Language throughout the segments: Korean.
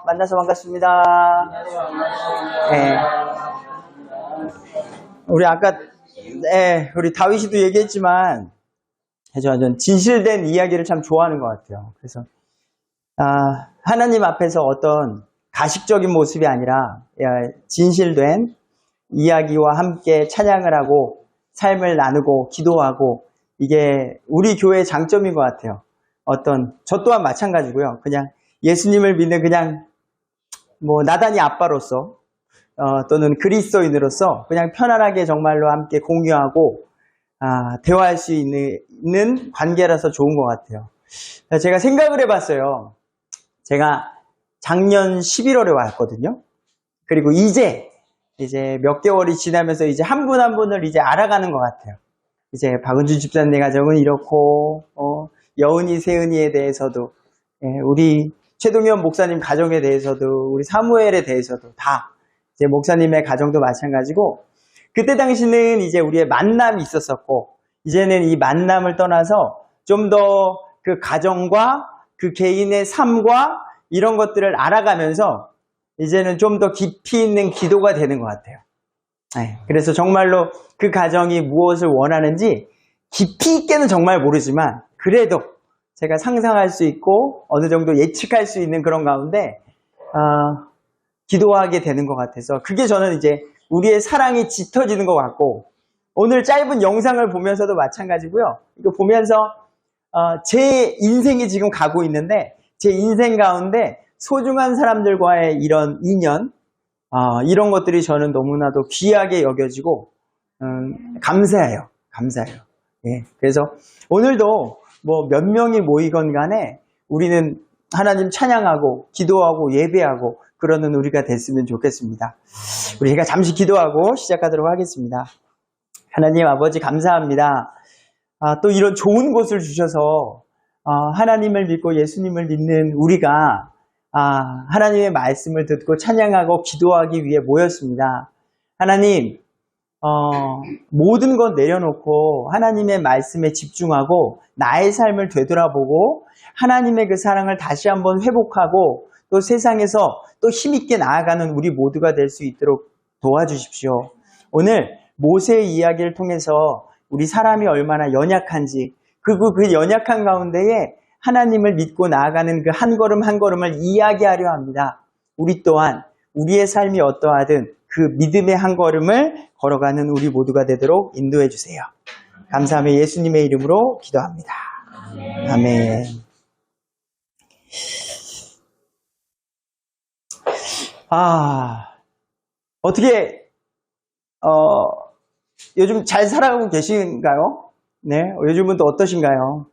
만나서 반갑습니다. 네. 우리 아까, 우리 다윗이도 얘기했지만, 전 진실된 이야기를 참 좋아하는 것 같아요. 그래서, 하나님 앞에서 어떤 가식적인 모습이 아니라, 진실된 이야기와 함께 찬양을 하고, 삶을 나누고, 기도하고, 이게 우리 교회의 장점인 것 같아요. 저 또한 마찬가지고요. 그냥 예수님을 믿는 그냥, 나단이 아빠로서, 또는 그리스도인으로서 그냥 편안하게 정말로 함께 공유하고, 대화할 수 있는 관계라서 좋은 것 같아요. 제가 생각을 해봤어요. 제가 작년 11월에 왔거든요. 그리고 이제 몇 개월이 지나면서 이제 한 분 한 분을 이제 알아가는 것 같아요. 이제 박은주 집사님 가정은 이렇고, 여은이, 세은이에 대해서도, 우리 최동현 목사님 가정에 대해서도, 우리 사무엘에 대해서도 다, 이제 목사님의 가정도 마찬가지고, 그때 당시는 이제 우리의 만남이 있었었고, 이제는 이 만남을 떠나서 좀 더 그 가정과 그 개인의 삶과 이런 것들을 알아가면서 이제는 좀 더 깊이 있는 기도가 되는 것 같아요. 그래서 정말로 그 가정이 무엇을 원하는지 깊이 있게는 정말 모르지만 그래도 제가 상상할 수 있고 어느 정도 예측할 수 있는 그런 가운데 기도하게 되는 것 같아서 그게 저는 이제 우리의 사랑이 짙어지는 것 같고 오늘 짧은 영상을 보면서도 마찬가지고요. 이거 보면서 제 인생이 지금 가고 있는데 제 인생 가운데 소중한 사람들과의 이런 인연 이런 것들이 저는 너무나도 귀하게 여겨지고 감사해요. 그래서 오늘도 몇 명이 모이건 간에 우리는 하나님 찬양하고 기도하고 예배하고 그러는 우리가 됐으면 좋겠습니다. 우리가 잠시 기도하고 시작하도록 하겠습니다. 하나님 아버지 감사합니다. 또 이런 좋은 곳을 주셔서 하나님을 믿고 예수님을 믿는 우리가 하나님의 말씀을 듣고 찬양하고 기도하기 위해 모였습니다. 하나님, 모든 것 내려놓고 하나님의 말씀에 집중하고 나의 삶을 되돌아보고 하나님의 그 사랑을 다시 한번 회복하고 또 세상에서 또 힘있게 나아가는 우리 모두가 될 수 있도록 도와주십시오. 오늘 모세의 이야기를 통해서 우리 사람이 얼마나 연약한지 그리고 그 연약한 가운데에 하나님을 믿고 나아가는 그 한 걸음 한 걸음을 이야기하려 합니다. 우리 또한 우리의 삶이 어떠하든 그 믿음의 한 걸음을 걸어가는 우리 모두가 되도록 인도해 주세요. 감사하며 예수님의 이름으로 기도합니다. 아멘. 어떻게 요즘 잘 살아가고 계신가요? 네, 요즘은 또 어떠신가요?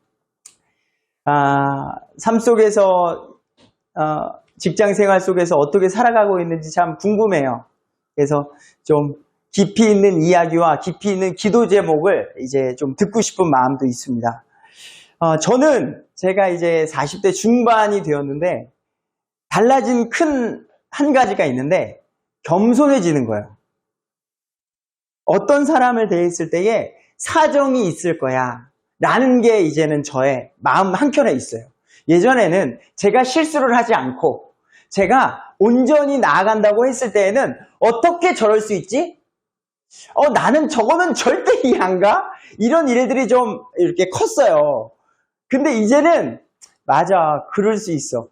삶 속에서 직장 생활 속에서 어떻게 살아가고 있는지 참 궁금해요. 그래서 좀 깊이 있는 이야기와 깊이 있는 기도 제목을 이제 좀 듣고 싶은 마음도 있습니다. 저는 제가 이제 40대 중반이 되었는데 달라진 큰 한 가지가 있는데 겸손해지는 거예요. 어떤 사람을 대했을 때에 사정이 있을 거야 라는 게 이제는 저의 마음 한켠에 있어요. 예전에는 제가 실수를 하지 않고 제가 온전히 나아간다고 했을 때에는 어떻게 저럴 수 있지? 나는 저거는 절대 이해 안 가? 이런 일들이 좀 이렇게 컸어요. 근데 이제는 맞아, 그럴 수 있어.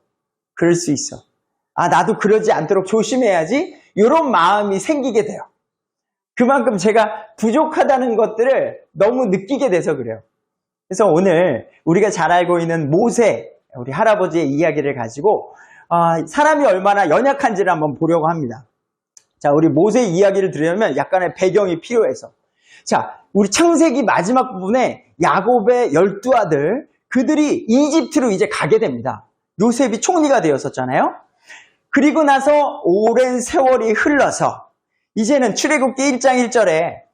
나도 그러지 않도록 조심해야지. 이런 마음이 생기게 돼요. 그만큼 제가 부족하다는 것들을 너무 느끼게 돼서 그래요. 그래서 오늘 우리가 잘 알고 있는 모세, 우리 할아버지의 이야기를 가지고 사람이 얼마나 연약한지를 한번 보려고 합니다. 자, 우리 모세의 이야기를 들으려면 약간의 배경이 필요해서. 자, 우리 창세기 마지막 부분에 야곱의 12아들, 그들이 이집트로 이제 가게 됩니다. 요셉이 총리가 되었었잖아요. 그리고 나서 오랜 세월이 흘러서 이제는 출애굽기 1장 1절에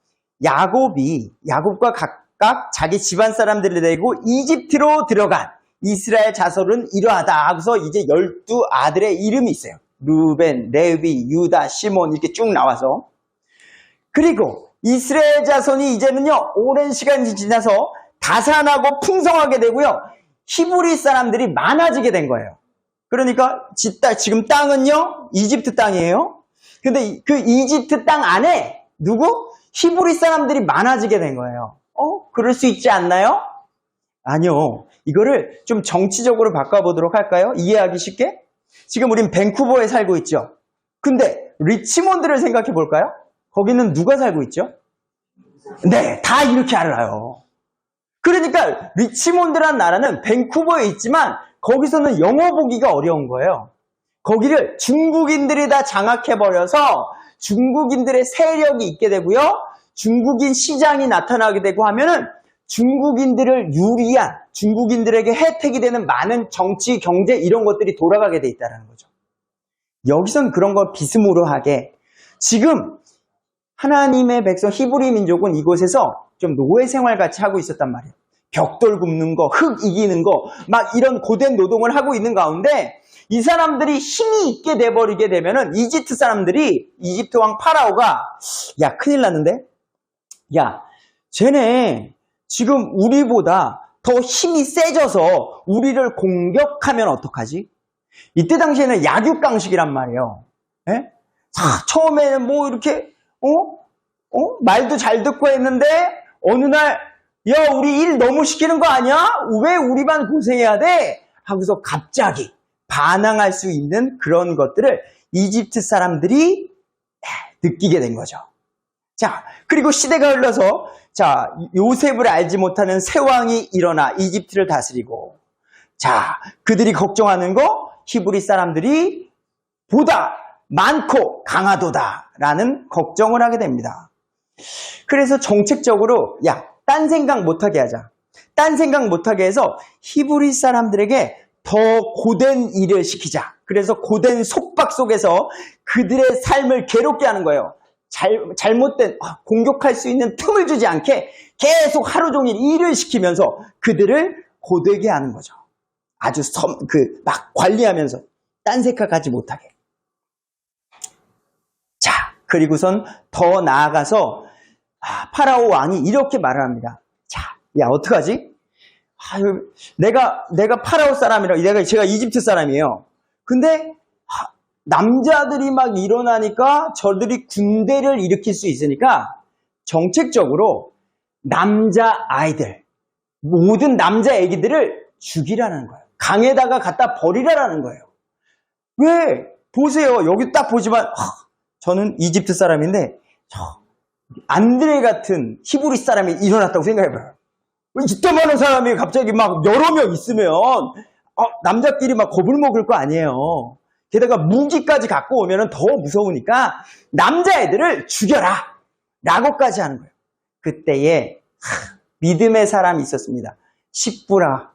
야곱과 각각 자기 집안 사람들을 데리고 이집트로 들어간 이스라엘 자손은 이러하다 하고서 이제 12아들의 이름이 있어요. 루벤, 레위, 유다, 시몬 이렇게 쭉 나와서 그리고 이스라엘 자손이 이제는요 오랜 시간이 지나서 다산하고 풍성하게 되고요 히브리 사람들이 많아지게 된 거예요. 그러니까 지금 땅은요, 이집트 땅이에요. 근데 그 이집트 땅 안에 누구? 히브리 사람들이 많아지게 된 거예요. 그럴 수 있지 않나요? 아니요. 이거를 좀 정치적으로 바꿔보도록 할까요? 이해하기 쉽게? 지금 우린 밴쿠버에 살고 있죠. 근데 리치몬드를 생각해 볼까요? 거기는 누가 살고 있죠? 네, 다 이렇게 알아요. 그러니까 리치몬드란 나라는 밴쿠버에 있지만 거기서는 영어 보기가 어려운 거예요. 거기를 중국인들이 다 장악해버려서 중국인들의 세력이 있게 되고요. 중국인 시장이 나타나게 되고 하면은 중국인들을 유리한, 중국인들에게 혜택이 되는 많은 정치, 경제 이런 것들이 돌아가게 돼 있다는 거죠. 여기선 그런 거 비스무리하게 지금 하나님의 백성 히브리 민족은 이곳에서 좀 노예 생활 같이 하고 있었단 말이에요. 벽돌 굽는 거, 흙 이기는 거, 막 이런 고된 노동을 하고 있는 가운데 이 사람들이 힘이 있게 돼버리게 되면은 이집트 사람들이, 이집트 왕 파라오가 야, 큰일 났는데? 야, 쟤네 지금 우리보다 더 힘이 세져서 우리를 공격하면 어떡하지? 이때 당시에는 약육강식이란 말이에요. 예? 처음에는 뭐 이렇게 말도 잘 듣고 했는데 어느 날 야, 우리 일 너무 시키는 거 아니야? 왜 우리만 고생해야 돼? 하고서 갑자기 반항할 수 있는 그런 것들을 이집트 사람들이 느끼게 된 거죠. 자, 그리고 시대가 흘러서 자, 요셉을 알지 못하는 새 왕이 일어나 이집트를 다스리고, 자, 그들이 걱정하는 거 히브리 사람들이 보다 많고 강하도다라는 걱정을 하게 됩니다. 그래서 정책적으로 야, 딴 생각 못하게 하자. 딴 생각 못하게 해서 히브리 사람들에게 더 고된 일을 시키자. 그래서 고된 속박 속에서 그들의 삶을 괴롭게 하는 거예요. 잘못된 공격할 수 있는 틈을 주지 않게 계속 하루 종일 일을 시키면서 그들을 고되게 하는 거죠. 아주 막 관리하면서 딴 생각하지 못하게. 자, 그리고선 더 나아가서 파라오 왕이 이렇게 말을 합니다. 자, 야, 어떡하지? 내가 파라오 사람이라, 제가 이집트 사람이에요. 근데 남자들이 막 일어나니까 저들이 군대를 일으킬 수 있으니까 정책적으로 남자아이들, 모든 남자 애기들을 죽이라는 거예요. 강에다가 갖다 버리라는 거예요. 왜? 보세요. 여기 딱 보지만 저는 이집트 사람인데 안드레 같은 히브리 사람이 일어났다고 생각해봐요. 이때 많은 사람이 갑자기 막 여러 명 있으면 남자끼리 막 겁을 먹을 거 아니에요. 게다가 무기까지 갖고 오면 더 무서우니까 남자애들을 죽여라 라고까지 하는 거예요. 그때에 믿음의 사람이 있었습니다. 십부라,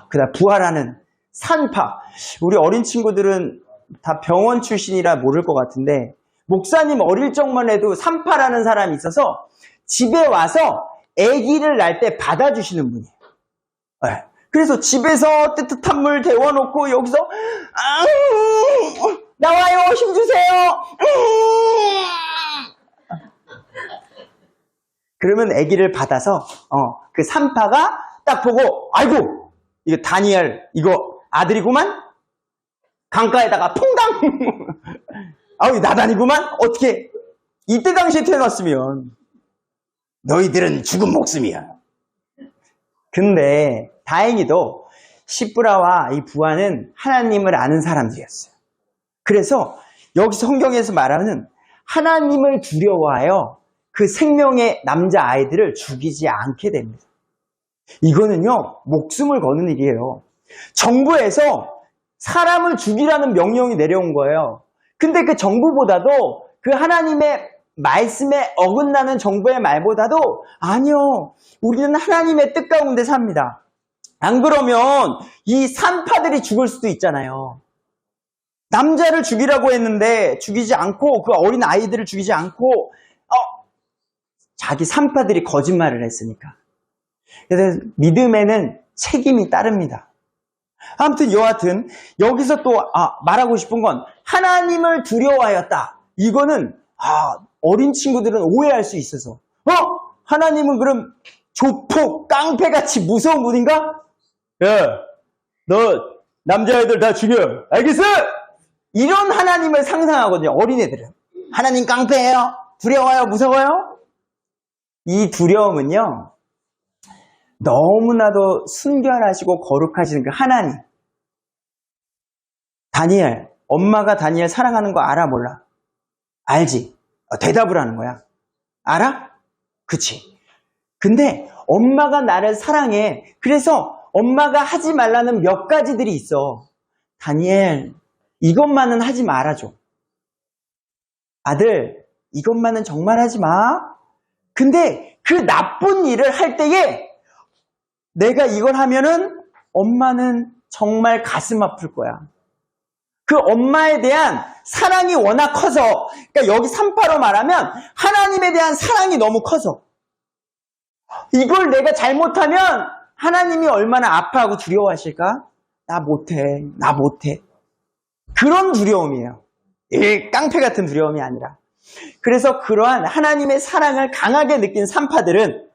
그다음 부하라는 산파. 우리 어린 친구들은 다 병원 출신이라 모를 것 같은데 목사님 어릴 적만 해도 산파라는 사람이 있어서 집에 와서 아기를 낳을 때 받아주시는 분이에요. 네. 그래서 집에서 뜨뜻한 물 데워놓고 여기서 나와요, 힘주세요. 그러면 아기를 받아서 그 산파가 딱 보고 아이고 이거 다니엘 이거 아들이구만. 강가에다가 퐁당. 아우 나다니구만. 어떻게 이때 당시에 태어났으면 너희들은 죽은 목숨이야. 근데 다행히도 십부라와 이 부하는 하나님을 아는 사람들이었어요. 그래서 여기 성경에서 말하는 하나님을 두려워하여 그 생명의 남자아이들을 죽이지 않게 됩니다. 이거는요, 목숨을 거는 일이에요. 정부에서 사람을 죽이라는 명령이 내려온 거예요. 근데 그 정부보다도 그 하나님의 말씀에 어긋나는 정부의 말보다도 아니요, 우리는 하나님의 뜻 가운데 삽니다. 안 그러면 이 산파들이 죽을 수도 있잖아요. 남자를 죽이라고 했는데 죽이지 않고 그 어린 아이들을 죽이지 않고 자기 산파들이 거짓말을 했으니까. 그래서 믿음에는 책임이 따릅니다. 아무튼 여하튼 여기서 또 말하고 싶은 건 하나님을 두려워하였다. 이거는 어린 친구들은 오해할 수 있어서 하나님은 그럼 조폭, 깡패같이 무서운 분인가? 야, 너 남자애들 다 죽여. 알겠어? 이런 하나님을 상상하거든요. 어린애들은. 하나님 깡패예요. 두려워요. 무서워요. 이 두려움은요. 너무나도 순결하시고 거룩하신 그 하나님. 다니엘. 엄마가 다니엘 사랑하는 거 알아 몰라? 알지. 대답을 하는 거야. 알아? 그치. 근데 엄마가 나를 사랑해. 그래서 엄마가 하지 말라는 몇 가지들이 있어. 다니엘, 이것만은 하지 말아줘. 아들, 이것만은 정말 하지 마. 근데 그 나쁜 일을 할 때에 내가 이걸 하면은 엄마는 정말 가슴 아플 거야. 그 엄마에 대한 사랑이 워낙 커서, 그러니까 여기 3파로 말하면 하나님에 대한 사랑이 너무 커서 이걸 내가 잘못하면 하나님이 얼마나 아파하고 두려워하실까? 나 못해. 그런 두려움이에요. 깡패 같은 두려움이 아니라. 그래서 그러한 하나님의 사랑을 강하게 느낀 3파들은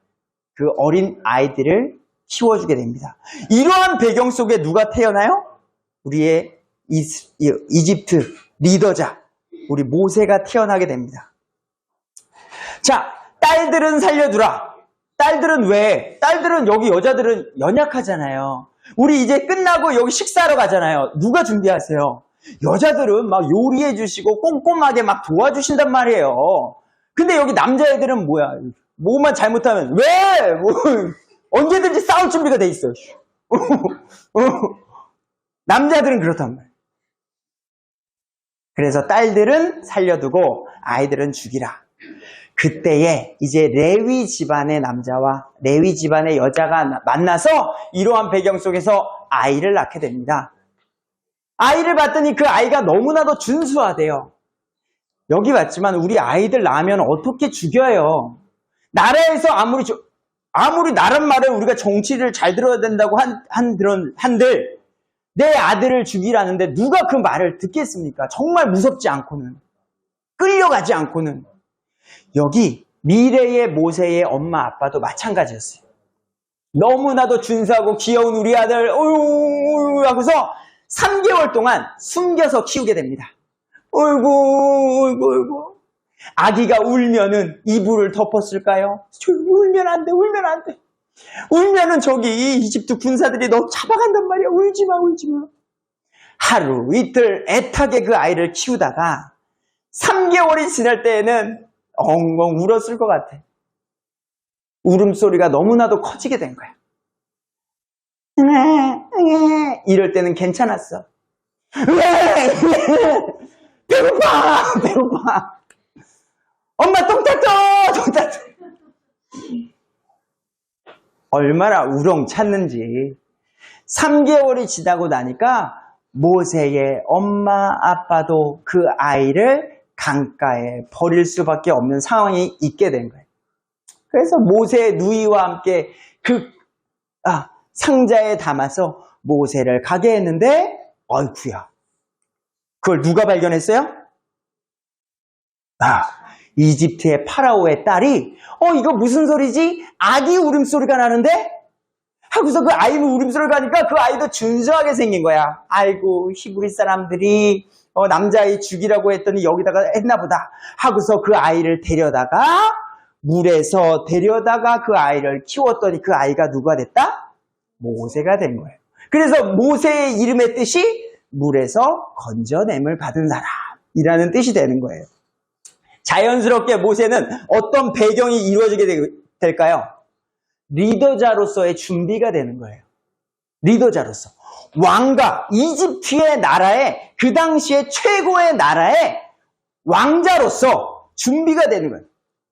그 어린 아이들을 키워주게 됩니다. 이러한 배경 속에 누가 태어나요? 우리의 이집트 리더자, 우리 모세가 태어나게 됩니다. 자, 딸들은 살려두라. 딸들은 왜? 딸들은 여기 여자들은 연약하잖아요. 우리 이제 끝나고 여기 식사하러 가잖아요. 누가 준비하세요? 여자들은 막 요리해 주시고 꼼꼼하게 막 도와주신단 말이에요. 근데 여기 남자애들은 뭐야? 뭐만 잘못하면 왜? 언제든지 싸울 준비가 돼 있어요. 남자들은 그렇단 말이에요. 그래서 딸들은 살려두고 아이들은 죽이라. 그때에 이제 레위 집안의 남자와 레위 집안의 여자가 만나서 이러한 배경 속에서 아이를 낳게 됩니다. 아이를 봤더니 그 아이가 너무나도 준수하대요. 여기 봤지만 우리 아이들 낳으면 어떻게 죽여요? 나라에서 아무리 나란 말을 우리가 정치를 잘 들어야 된다고 한들 내 아들을 죽이라는데 누가 그 말을 듣겠습니까? 정말 무섭지 않고는, 끌려가지 않고는. 여기 미래의 모세의 엄마 아빠도 마찬가지였어요. 너무나도 준수하고 귀여운 우리 아들 어휴 하고서 3개월 동안 숨겨서 키우게 됩니다. 어이구. 아기가 울면은 이불을 덮었을까요? 울면 안 돼. 울면은 저기 이집트 군사들이 너 잡아간단 말이야. 울지 마. 하루 이틀 애타게 그 아이를 키우다가 3개월이 지날 때에는 엉엉 울었을 것 같아. 울음소리가 너무나도 커지게 된 거야. 이럴 때는 괜찮았어. 배고파. 엄마 똥 탔어. 얼마나 우렁 찼는지. 3개월이 지나고 나니까 모세의 엄마 아빠도 그 아이를 강가에 버릴 수밖에 없는 상황이 있게 된 거예요. 그래서 모세의 누이와 함께 그 상자에 담아서 모세를 가게 했는데 어이쿠야. 그걸 누가 발견했어요? 이집트의 파라오의 딸이 이거 무슨 소리지? 아기 울음소리가 나는데? 하고서 그 아이 울음소리가 나니까 그 아이도 준수하게 생긴 거야. 아이고 히브리 사람들이 남자아이 죽이라고 했더니 여기다가 했나 보다 하고서 그 아이를 물에서 데려다가 그 아이를 키웠더니 그 아이가 누가 됐다? 모세가 된 거예요. 그래서 모세의 이름의 뜻이 물에서 건져냄을 받은 사람이라는 뜻이 되는 거예요. 자연스럽게 모세는 어떤 배경이 이루어지게 될까요? 리더자로서의 준비가 되는 거예요. 리더자로서. 왕가, 이집트의 나라에 그 당시에 최고의 나라의 왕자로서 준비가 되는 거예요.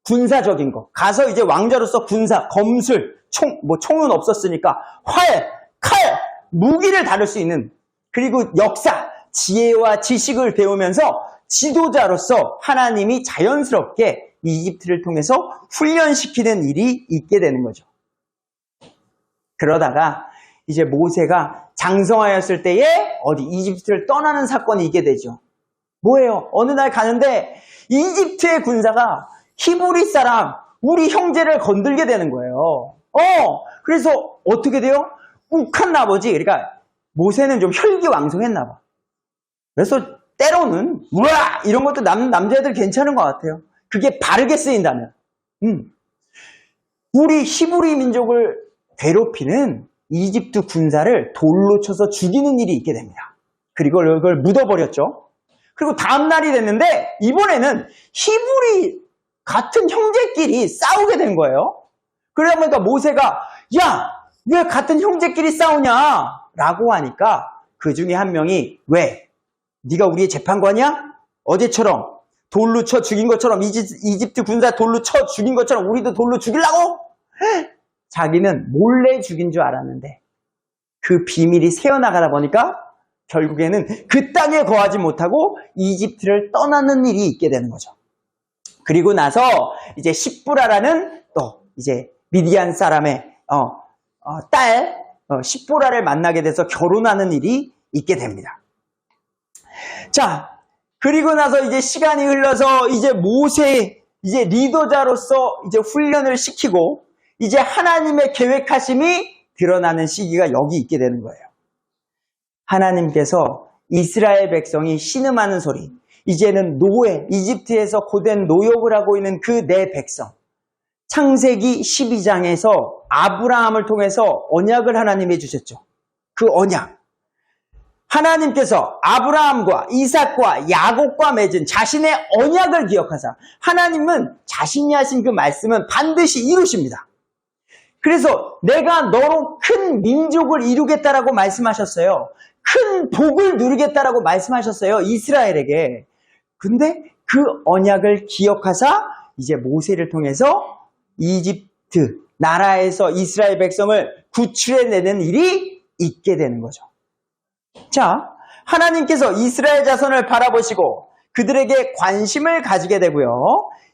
군사적인 거. 가서 이제 왕자로서 군사, 검술, 총은 없었으니까 활, 칼, 무기를 다룰 수 있는, 그리고 역사, 지혜와 지식을 배우면서 지도자로서 하나님이 자연스럽게 이집트를 통해서 훈련시키는 일이 있게 되는 거죠. 그러다가 이제 모세가 장성하였을 때에 이집트를 떠나는 사건이 있게 되죠. 뭐예요? 어느 날 가는데 이집트의 군사가 히브리 사람, 우리 형제를 건들게 되는 거예요. 그래서 어떻게 돼요? 욱한 나머지, 그러니까 모세는 좀 혈기왕성했나 봐. 그래서 때로는 우와 이런 것도 남자애들 괜찮은 것 같아요. 그게 바르게 쓰인다면. 우리 히브리 민족을 괴롭히는 이집트 군사를 돌로 쳐서 죽이는 일이 있게 됩니다. 그리고 그걸 묻어버렸죠. 그리고 다음 날이 됐는데 이번에는 히브리 같은 형제끼리 싸우게 된 거예요. 그러다 보니까 모세가 야, 왜 같은 형제끼리 싸우냐? 라고 하니까 그 중에 한 명이 왜? 네가 우리의 재판관이야? 어제처럼 돌로 쳐 죽인 것처럼 이집트 군사 돌로 쳐 죽인 것처럼 우리도 돌로 죽이려고? 자기는 몰래 죽인 줄 알았는데 그 비밀이 새어나가다 보니까 결국에는 그 땅에 거하지 못하고 이집트를 떠나는 일이 있게 되는 거죠. 그리고 나서 이제 십부라라는 또 이제 미디안 사람의 딸 십부라를 만나게 돼서 결혼하는 일이 있게 됩니다. 자, 그리고 나서 이제 시간이 흘러서 이제 모세 이제 리더자로서 이제 훈련을 시키고 이제 하나님의 계획하심이 드러나는 시기가 여기 있게 되는 거예요. 하나님께서 이스라엘 백성이 신음하는 소리, 이제는 노예, 이집트에서 고된 노역을 하고 있는 그 내 백성, 창세기 12장에서 아브라함을 통해서 언약을 하나님이 주셨죠. 그 언약. 하나님께서 아브라함과 이삭과 야곱과 맺은 자신의 언약을 기억하사 하나님은 자신이 하신 그 말씀은 반드시 이루십니다. 그래서 내가 너로 큰 민족을 이루겠다라고 말씀하셨어요. 큰 복을 누리겠다라고 말씀하셨어요. 이스라엘에게. 근데 그 언약을 기억하사 이제 모세를 통해서 이집트 나라에서 이스라엘 백성을 구출해내는 일이 있게 되는 거죠. 자, 하나님께서 이스라엘 자손을 바라보시고 그들에게 관심을 가지게 되고요.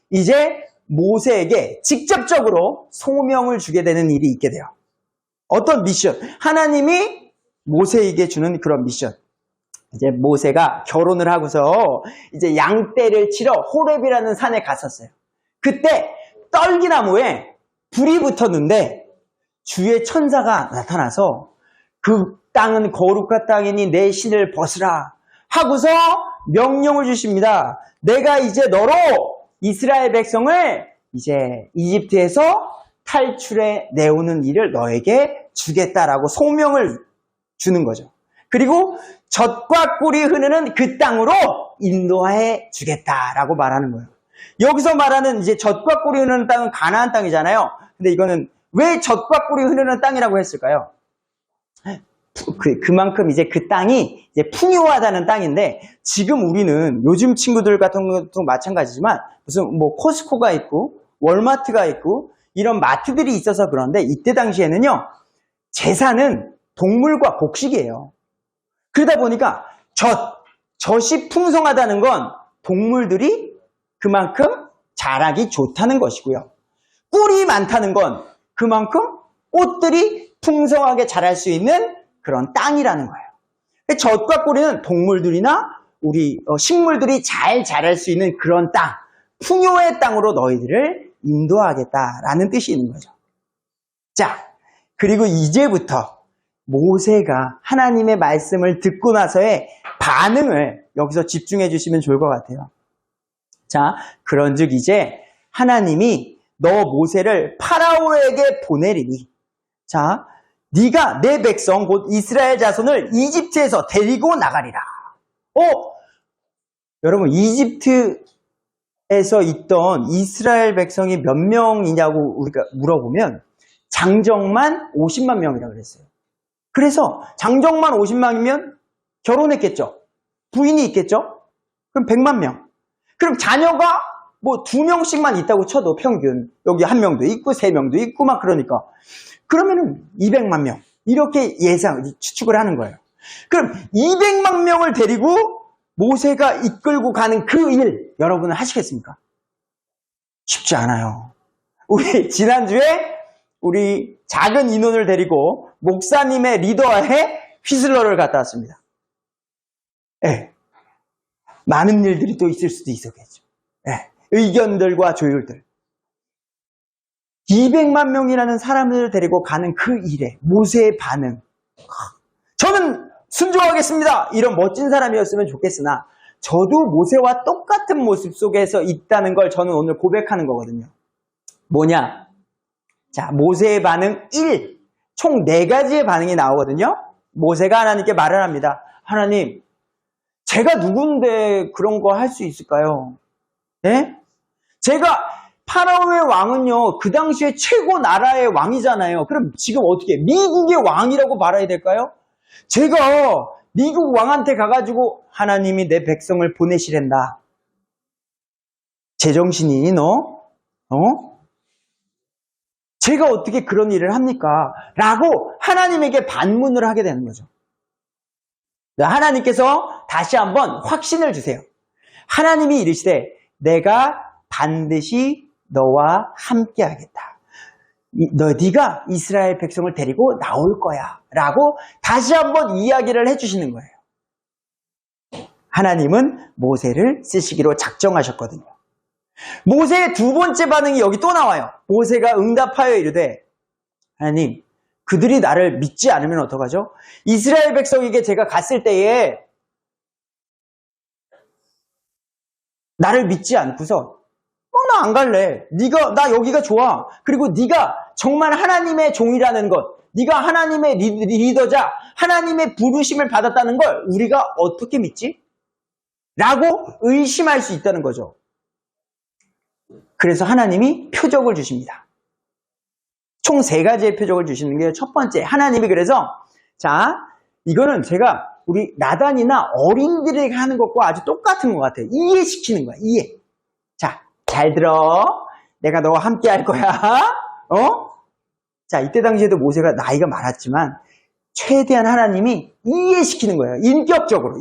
이제 모세에게 직접적으로 소명을 주게 되는 일이 있게 돼요. 어떤 미션? 하나님이 모세에게 주는 그런 미션. 이제 모세가 결혼을 하고서 이제 양떼를 치러 호렙이라는 산에 갔었어요. 그때 떨기나무에 불이 붙었는데 주의 천사가 나타나서 그 땅은 거룩한 땅이니 내 신을 벗으라 하고서 명령을 주십니다. 내가 이제 너로 이스라엘 백성을 이제 이집트에서 탈출해 내오는 일을 너에게 주겠다라고 소명을 주는 거죠. 그리고 젖과 꿀이 흐르는 그 땅으로 인도해 주겠다라고 말하는 거예요. 여기서 말하는 이제 젖과 꿀이 흐르는 땅은 가나안 땅이잖아요. 근데 이거는 왜 젖과 꿀이 흐르는 땅이라고 했을까요? 그만큼 이제 그 땅이 이제 풍요하다는 땅인데 지금 우리는 요즘 친구들 같은 것도 마찬가지지만 무슨 뭐 코스코가 있고 월마트가 있고 이런 마트들이 있어서 그런데 이때 당시에는요 재산은 동물과 곡식이에요. 그러다 보니까 젖이 풍성하다는 건 동물들이 그만큼 자라기 좋다는 것이고요. 꿀이 많다는 건 그만큼 꽃들이 풍성하게 자랄 수 있는 그런 땅이라는 거예요. 젖과 꿀은 동물들이나 우리 식물들이 잘 자랄 수 있는 그런 땅, 풍요의 땅으로 너희들을 인도하겠다라는 뜻이 있는 거죠. 자, 그리고 이제부터 모세가 하나님의 말씀을 듣고 나서의 반응을 여기서 집중해 주시면 좋을 것 같아요. 자, 그런즉 이제 하나님이 너 모세를 파라오에게 보내리니 자, 네가 내 백성 곧 이스라엘 자손을 이집트에서 데리고 나가리라. 여러분 이집트에서 있던 이스라엘 백성이 몇 명이냐고 우리가 물어보면 장정만 50만 명이라고 그랬어요. 그래서 장정만 50만이면 결혼했겠죠. 부인이 있겠죠. 그럼 100만 명. 그럼 자녀가 뭐 2명씩만 있다고 쳐도 평균 여기 1명도 있고 3명도 있고 막 그러니까 그러면은 200만 명 이렇게 추측을 하는 거예요. 그럼 200만 명을 데리고 모세가 이끌고 가는 그 일 여러분은 하시겠습니까? 쉽지 않아요. 우리 지난주에 우리 작은 인원을 데리고 목사님의 리더에 휘슬러를 갔다 왔습니다. 네. 많은 일들이 또 있을 수도 있었겠죠. 네. 의견들과 조율들. 200만 명이라는 사람들을 데리고 가는 그 일에 모세의 반응. 저는 순종하겠습니다. 이런 멋진 사람이었으면 좋겠으나 저도 모세와 똑같은 모습 속에서 있다는 걸 저는 오늘 고백하는 거거든요. 뭐냐? 자, 모세의 반응 1. 총 4가지의 반응이 나오거든요. 모세가 하나님께 말을 합니다. 하나님, 제가 누군데 그런 거 할 수 있을까요? 네? 제가 파라오의 왕은요, 그 당시에 최고 나라의 왕이잖아요. 그럼 지금 어떻게 미국의 왕이라고 말해야 될까요? 제가 미국 왕한테 가가지고 하나님이 내 백성을 보내시랜다. 제정신이니 너? 제가 어떻게 그런 일을 합니까? 라고 하나님에게 반문을 하게 되는 거죠. 하나님께서 다시 한번 확신을 주세요. 하나님이 이르시되 내가 반드시 너와 함께 하겠다. 네가 이스라엘 백성을 데리고 나올 거야. 라고 다시 한번 이야기를 해주시는 거예요. 하나님은 모세를 쓰시기로 작정하셨거든요. 모세의 두 번째 반응이 여기 또 나와요. 모세가 응답하여 이르되 하나님, 그들이 나를 믿지 않으면 어떡하죠? 이스라엘 백성에게 제가 갔을 때에 나를 믿지 않고서 나 안 갈래. 나 여기가 좋아. 그리고 네가 정말 하나님의 종이라는 것, 네가 하나님의 리더자, 하나님의 부르심을 받았다는 걸 우리가 어떻게 믿지? 라고 의심할 수 있다는 거죠. 그래서 하나님이 표적을 주십니다. 총 3가지의 표적을 주시는 게 첫 번째, 하나님이 그래서 자, 이거는 제가 우리 나단이나 어린이들에게 하는 것과 아주 똑같은 것 같아요. 이해시키는 거야, 이해. 자, 잘 들어. 내가 너와 함께 할 거야. 자, 이때 당시에도 모세가 나이가 많았지만 최대한 하나님이 이해시키는 거예요. 인격적으로.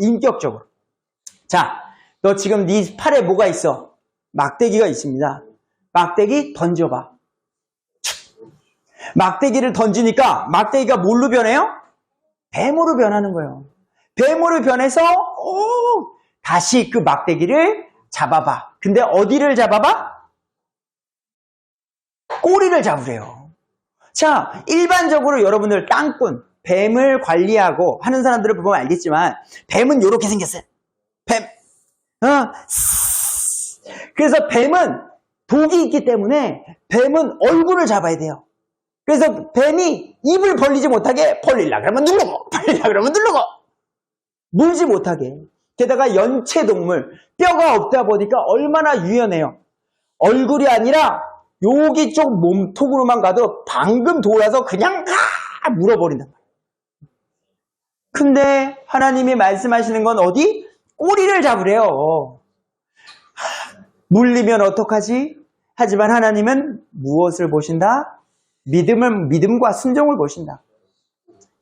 자, 너 지금 네 팔에 뭐가 있어? 막대기가 있습니다. 막대기 던져봐. 막대기를 던지니까 막대기가 뭘로 변해요? 뱀으로 변하는 거예요. 뱀으로 변해서 다시 그 막대기를 잡아봐. 근데 어디를 잡아봐? 꼬리를 잡으래요. 자, 일반적으로 여러분들 땅꾼, 뱀을 관리하고 하는 사람들을 보면 알겠지만 뱀은 이렇게 생겼어요. 뱀. 그래서 뱀은 독이 있기 때문에 뱀은 얼굴을 잡아야 돼요. 그래서 뱀이 입을 벌리지 못하게 벌리려고 그러면 누르고 벌리려고 그러면 누르고 물지 못하게. 게다가 연체동물, 뼈가 없다 보니까 얼마나 유연해요. 얼굴이 아니라 여기 쪽 몸통으로만 가도 방금 돌아서 그냥 물어버린단 말이에요. 근데 하나님이 말씀하시는 건 어디? 꼬리를 잡으래요. 물리면 어떡하지? 하지만 하나님은 무엇을 보신다? 믿음과 순종을 보신다.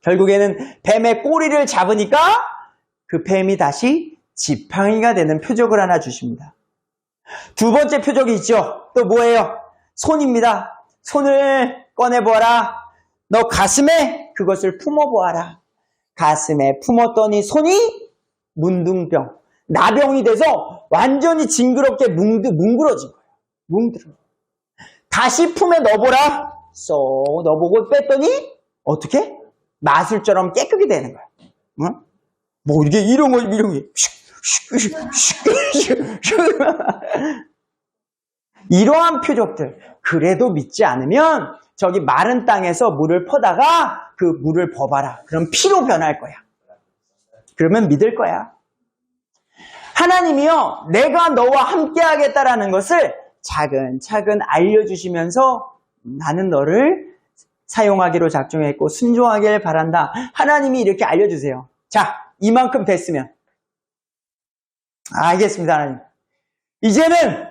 결국에는 뱀의 꼬리를 잡으니까 그 뱀이 다시 지팡이가 되는 표적을 하나 주십니다. 두 번째 표적이 있죠. 또 뭐예요? 손입니다. 손을 꺼내보아라. 너 가슴에 그것을 품어보아라. 가슴에 품었더니 손이 문둥병, 나병이 돼서 완전히 징그럽게 뭉그러진 거예요. 다시 품에 넣어보라. 쏙 넣어보고 뺐더니 어떻게? 마술처럼 깨끗이 되는 거야. 응? 뭐 이게 이런 게 이러한 표적들. 그래도 믿지 않으면 저기 마른 땅에서 물을 퍼다가 그 물을 버봐라. 그럼 피로 변할 거야. 그러면 믿을 거야. 하나님이요, 내가 너와 함께 하겠다라는 것을 차근차근 알려주시면서 나는 너를 사용하기로 작정했고 순종하길 바란다. 하나님이 이렇게 알려주세요. 자, 이만큼 됐으면 알겠습니다. 하나님. 이제는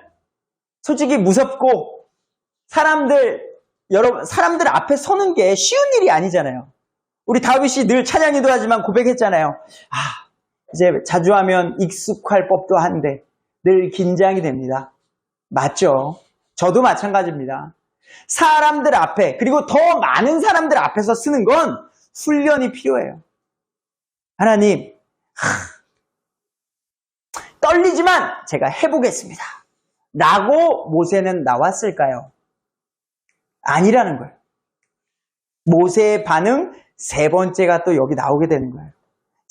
솔직히 무섭고 사람들 앞에 서는 게 쉬운 일이 아니잖아요. 우리 다윗이 늘 찬양기도 하지만 고백했잖아요. 이제 자주 하면 익숙할 법도 한데 늘 긴장이 됩니다. 맞죠? 저도 마찬가지입니다. 사람들 앞에, 그리고 더 많은 사람들 앞에서 쓰는 건 훈련이 필요해요. 하나님, 떨리지만 제가 해보겠습니다. 라고 모세는 나왔을까요? 아니라는 거예요. 모세의 반응 3번째가 또 여기 나오게 되는 거예요.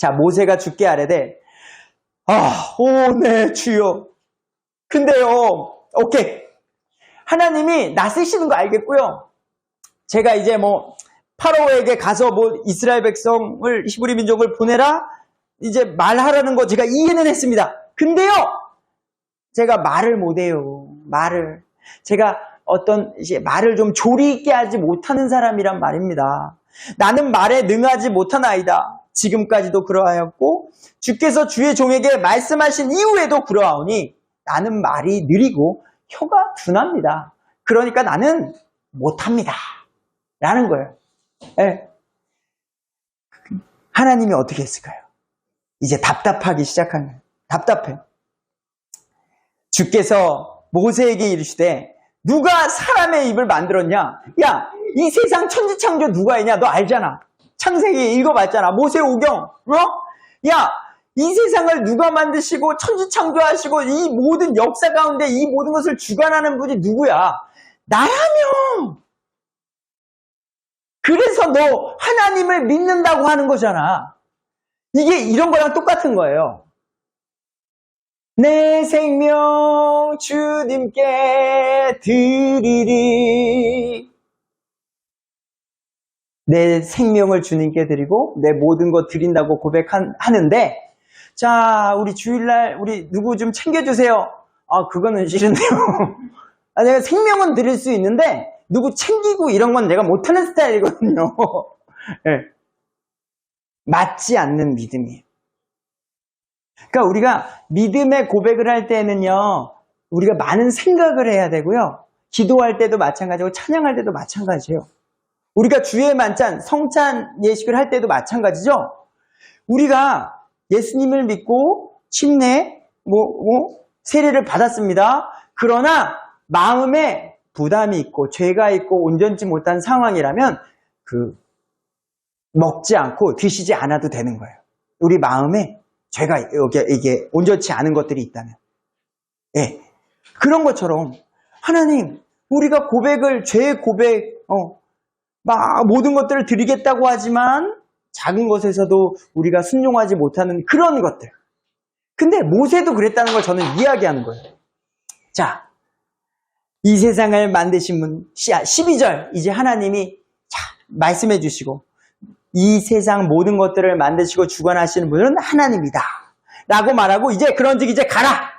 자, 모세가 주께 아뢰되 네, 주여. 근데요, 오케이. 하나님이 나 쓰시는 거 알겠고요. 제가 이제 파로에게 가서 이스라엘 백성을, 히브리 민족을 보내라, 이제 말하라는 거 제가 이해는 했습니다. 근데요, 제가 말을 못해요. 제가 이제 말을 좀 조리 있게 하지 못하는 사람이란 말입니다. 나는 말에 능하지 못한 아이다. 지금까지도 그러하였고 주께서 주의 종에게 말씀하신 이후에도 그러하오니 나는 말이 느리고 혀가 둔합니다. 그러니까 나는 못합니다. 라는 거예요. 네. 하나님이 어떻게 했을까요? 이제 답답하기 시작한 거예요. 답답해. 주께서 모세에게 이르시되 누가 사람의 입을 만들었냐? 야, 이 세상 천지창조 누가 했냐? 너 알잖아. 창세기 읽어봤잖아. 모세오경. 야, 이 세상을 누가 만드시고 천지창조하시고 이 모든 역사 가운데 이 모든 것을 주관하는 분이 누구야? 나라며. 그래서 너 하나님을 믿는다고 하는 거잖아. 이게 이런 거랑 똑같은 거예요. 내 생명 주님께 드리리. 내 생명을 주님께 드리고 내 모든 것 드린다고 고백하는데, 자, 우리 주일날 우리 누구 좀 챙겨주세요. 그거는 싫은데요. 내가 생명은 드릴 수 있는데 누구 챙기고 이런 건 내가 못하는 스타일이거든요. 네. 맞지 않는 믿음이에요. 그러니까 우리가 믿음의 고백을 할 때는요, 우리가 많은 생각을 해야 되고요. 기도할 때도 마찬가지고 찬양할 때도 마찬가지예요. 우리가 주의 만찬, 성찬 예식을 할 때도 마찬가지죠. 우리가 예수님을 믿고 침례, 세례를 받았습니다. 그러나 마음에 부담이 있고 죄가 있고 온전치 못한 상황이라면 먹지 않고 드시지 않아도 되는 거예요. 우리 마음에 죄가 이게 온전치 않은 것들이 있다면. 예. 그런 것처럼 하나님, 우리가 죄의 고백, 모든 것들을 드리겠다고 하지만 작은 것에서도 우리가 순종하지 못하는 그런 것들. 근데 모세도 그랬다는 걸 저는 이야기하는 거예요. 자, 이 세상을 만드신 분, 12절, 이제 하나님이 말씀해 주시고, 이 세상 모든 것들을 만드시고 주관하시는 분은 하나님이다. 라고 말하고, 그런즉 이제 가라!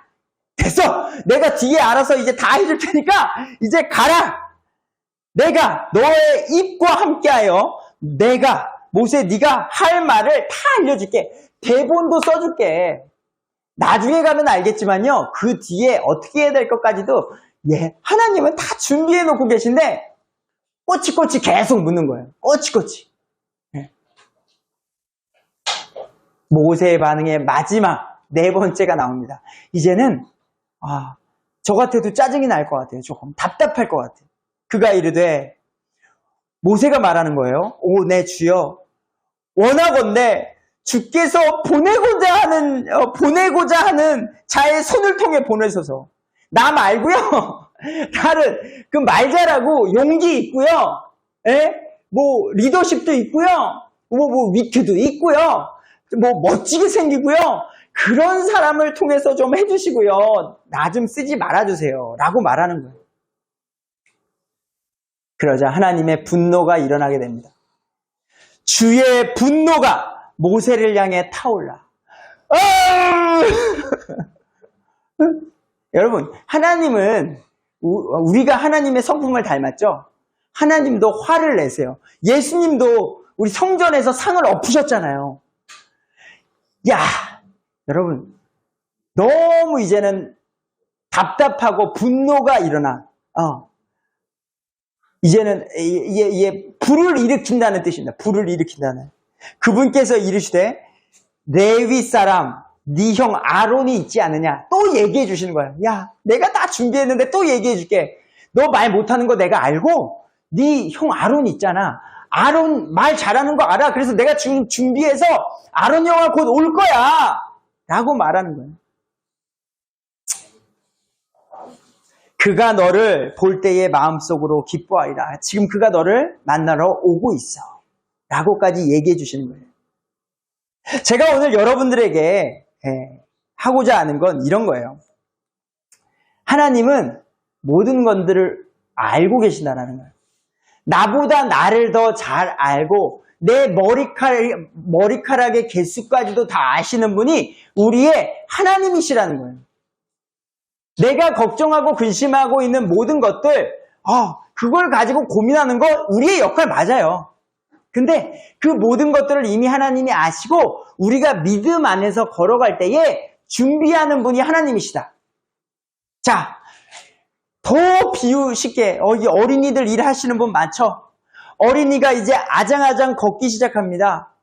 됐어! 내가 뒤에 알아서 이제 다 해줄 테니까, 이제 가라! 내가 너의 입과 함께하여, 모세 네가 할 말을 다 알려줄게. 대본도 써줄게. 나중에 가면 알겠지만요, 그 뒤에 어떻게 해야 될 것까지도, 하나님은 다 준비해 놓고 계신데, 꼬치꼬치 계속 묻는 거예요. 꼬치꼬치. 모세의 반응의 마지막 4번째가 나옵니다. 이제는 저 같아도 짜증이 날 것 같아요. 조금 답답할 것 같아요. 그가 이르되, 모세가 말하는 거예요. 오, 내 주여, 원하건대 주께서 보내고자 하는 자의 손을 통해 보내소서. 나 말고요. 다른 말 잘하고 용기 있고요. 리더십도 있고요. 위트도 있고요. 멋지게 생기고요. 그런 사람을 통해서 좀 해주시고요. 나 좀 쓰지 말아주세요. 라고 말하는 거예요. 그러자 하나님의 분노가 일어나게 됩니다. 주의 분노가 모세를 향해 타올라. 여러분, 하나님은, 우리가 하나님의 성품을 닮았죠? 하나님도 화를 내세요. 예수님도 우리 성전에서 상을 엎으셨잖아요. 야, 여러분, 너무 이제는 답답하고 분노가 일어나. 이제는 불을 일으킨다는 뜻입니다. 불을 일으킨다는. 그분께서 이르시되 레위 사람 네 형 아론이 있지 않느냐. 또 얘기해 주시는 거예요. 야, 내가 다 준비했는데 또 얘기해 줄게. 너 말 못하는 거 내가 알고 네 형 아론 있잖아. 아론 말 잘하는 거 알아. 그래서 내가 지금 준비해서 아론 형아 곧 올 거야. 라고 말하는 거예요. 그가 너를 볼 때의 마음속으로 기뻐하리라. 지금 그가 너를 만나러 오고 있어. 라고까지 얘기해 주시는 거예요. 제가 오늘 여러분들에게 하고자 하는 건 이런 거예요. 하나님은 모든 것들을 알고 계신다는 거예요. 나보다 나를 더 잘 알고 내 머리카락의 개수까지도 다 아시는 분이 우리의 하나님이시라는 거예요. 내가 걱정하고 근심하고 있는 모든 것들, 그걸 가지고 고민하는 거 우리의 역할 맞아요. 근데 그 모든 것들을 이미 하나님이 아시고 우리가 믿음 안에서 걸어갈 때에 준비하는 분이 하나님이시다. 자, 더 비유 쉽게 어린이들 일하시는 분 많죠? 어린이가 이제 아장아장 걷기 시작합니다.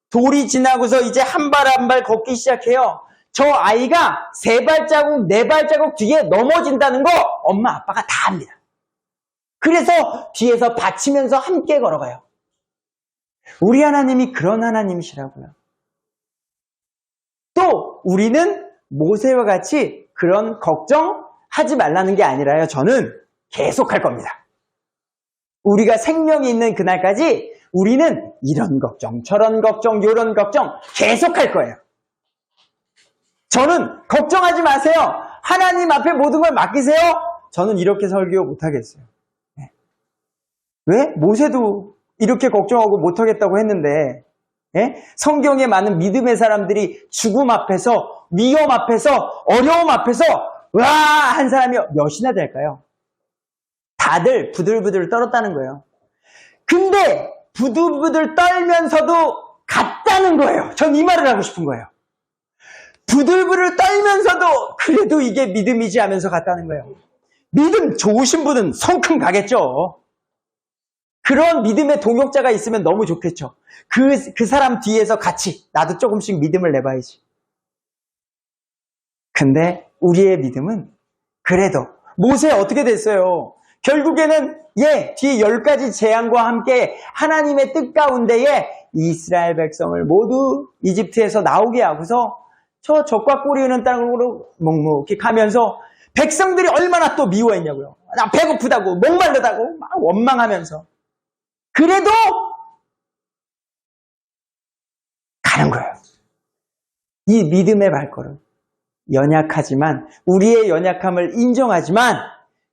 돌이 지나고서 이제 한 발 한 발 걷기 시작해요. 저 아이가 3발자국, 4발자국 뒤에 넘어진다는 거 엄마 아빠가 다 압니다. 그래서 뒤에서 받치면서 함께 걸어가요. 우리 하나님이 그런 하나님이시라고요. 또 우리는 모세와 같이 그런 걱정하지 말라는 게 아니라요. 저는 계속할 겁니다. 우리가 생명이 있는 그날까지 우리는 이런 걱정, 저런 걱정, 요런 걱정 계속할 거예요. 저는 걱정하지 마세요. 하나님 앞에 모든 걸 맡기세요. 저는 이렇게 설교 못하겠어요. 왜? 모세도 이렇게 걱정하고 못하겠다고 했는데 성경에 많은 믿음의 사람들이 죽음 앞에서, 위험 앞에서, 어려움 앞에서 와! 한 사람이 몇이나 될까요? 다들 부들부들 떨었다는 거예요. 근데 부들부들 떨면서도 갔다는 거예요. 전 이 말을 하고 싶은 거예요. 부들부들 떨면서도 그래도 이게 믿음이지 하면서 갔다는 거예요. 믿음 좋으신 분은 성큼 가겠죠. 그런 믿음의 동역자가 있으면 너무 좋겠죠. 그 사람 뒤에서 같이 나도 조금씩 믿음을 내봐야지. 근데 우리의 믿음은 그래도 모세 어떻게 됐어요? 결국에는 뒤에 10가지 재앙과 함께 하나님의 뜻 가운데에 이스라엘 백성을 모두 이집트에서 나오게 하고서 저 적과 꼬리 있는 땅으로 묵묵히 가면서 백성들이 얼마나 또 미워했냐고요. 나 배고프다고 목마르다고 막 원망하면서 그래도 가는 거예요. 이 믿음의 발걸음. 연약하지만 우리의 연약함을 인정하지만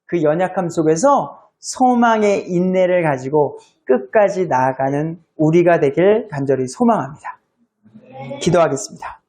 그 연약함 속에서 소망의 인내를 가지고 끝까지 나아가는 우리가 되길 간절히 소망합니다. 기도하겠습니다.